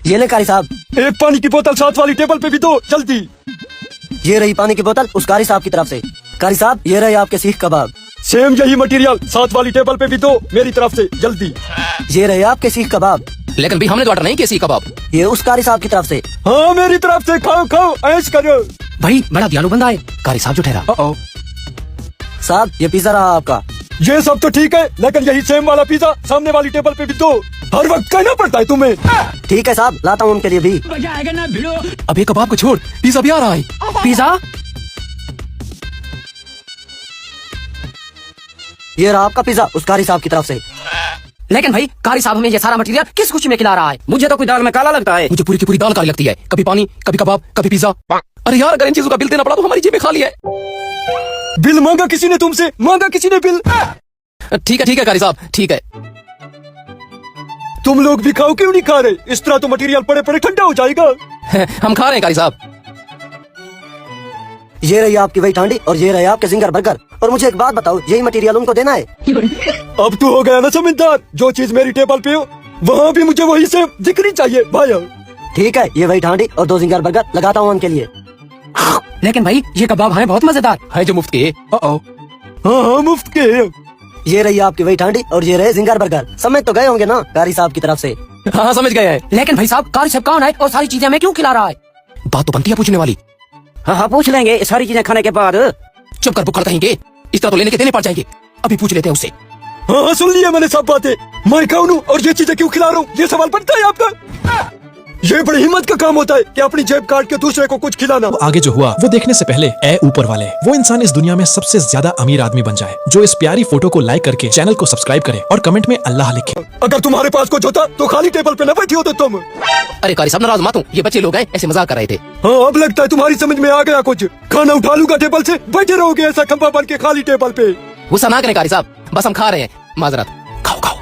ये ले कारी साहब। एक पानी की बोतल साथ वाली टेबल पे भी दो जल्दी। ये रही पानी की बोतल उस कारी साहब की तरफ से। कारी साहब ये रहे आपके सीख कबाब। सेम यही मटेरियल साथ वाली टेबल पे भी दो मेरी तरफ से जल्दी। ये रहे आपके सीख कबाब। लेकिन भाई हमने तो ऑर्डर नहीं किया सीख कबाब। ये उस कारी साहब की तरफ से। हाँ मेरी तरफ से खाओ खाओ ऐश करो। भाई बड़ा दयालु बंदा है कारी साहब जो ठहरा। साहब ये पिज्जा रहा आपका। ये सब तो ठीक है लेकिन यही सेम वाला पिज्जा सामने वाली टेबल पे भी दो। हर वक्त कहना पड़ता है तुम्हें। ठीक है साहब लाता हूँ उनके लिए भी। अब ये कबाब को छोड़ पिज्जा भी आ रहा है। पिज्जा ये रहा आपका पिज्जा उस कारी साहब की तरफ से। लेकिन भाई कारी साहब हमें ये सारा मटेरियल किस खुशी में खिला रहा है? मुझे तो कोई दाल में काला लगता है। मुझे पूरी की पूरी दाल काली लगती है। कभी पानी कभी कबाब कभी पिज्जा। अरे यार अगर इन चीजों का बिल देना पड़ा तो हमारी जेबें खाली है। बिल मांगा किसी ने तुमसे? मांगा किसी ने बिल? ठीक है कारी साहब ठीक है। तुम लोग भी खाओ क्यों नहीं खा रहे? इस तरह तो मटेरियल पड़े पड़े ठंडा हो जाएगा। हम खा रहे हैं कारी साहब। ये रही आपकी वही ठांडी और ये रहे आपके जिंगर बर्गर। और मुझे एक बात बताओ यही मटेरियल उनको देना है? अब तो हो गया ना समझदार। जो चीज मेरी टेबल पे हो वहाँ भी मुझे वही से दिखनी चाहिए भाई। ठीक है ये वही ठांडी और 2 जिंगर बर्गर लगाता हूँ उनके लिए। लेकिन भाई ये कबाब हैं बहुत मजेदार है जो मुफ्त के। हाँ मुफ्त के। ये रही आपकी वही ठांडी और ये रहे जिंगर बर्गर। समझ तो गए होंगे ना कारी साहब की तरफ से। हाँ समझ गए हैं। लेकिन भाई साहब कारी साहब कौन है और सारी चीजें हमें क्यों खिला रहा है? बात तो बनती है पूछने वाली। हाँ पूछ लेंगे सारी चीजें खाने के बाद। चुप कर बुक्कड़ कहेंगे। इस तरह तो लेने के देने पड़ जाएंगे। अभी पूछ लेते हैं उससे। हाँ सुन लिया मैंने सब बातें। मैं कौन हूँ और ये चीजें क्यों खिला रहा हूँ ये सवाल बनता है आपका? ये बड़ी हिम्मत का काम होता है कि अपनी जेब काट के दूसरे को कुछ खिलाना। आगे जो हुआ वो देखने से पहले ए ऊपर वाले वो इंसान इस दुनिया में सबसे ज्यादा अमीर आदमी बन जाए जो इस प्यारी फोटो को लाइक करके चैनल को सब्सक्राइब करे और कमेंट में अल्लाह लिखे। अगर तुम्हारे पास कुछ होता तो खाली टेबल पे न बैठी होते तुम। अरे कारी साहब नाराज मत हो। ये बच्चे लोग हैं ऐसे मजाक कर रहे थे। हाँ अब लगता है तुम्हारी समझ में आ गया कुछ। खाना उठा लूंगा टेबल से बैठे रहोगे ऐसा खंबा बन के खाली टेबल पे। गुस्सा ना करें कारी साहब बस हम खा रहे हैं माजरत। खाओ खाओ।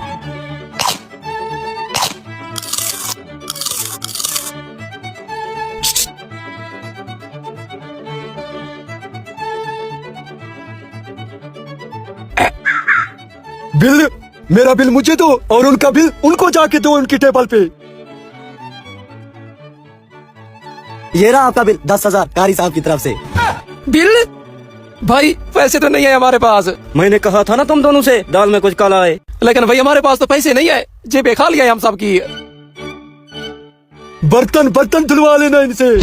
बिल मेरा बिल मुझे दो और उनका बिल उनको जाके दो उनकी टेबल पे। ये रहा आपका बिल 10,000 कारी साहब की तरफ से। बिल? भाई पैसे तो नहीं है हमारे पास। मैंने कहा था ना तुम दोनों से दाल में कुछ काला है। लेकिन भाई हमारे पास तो पैसे नहीं है। जेबें खा लिया है हम सब की। बर्तन धुलवा लेना इनसे।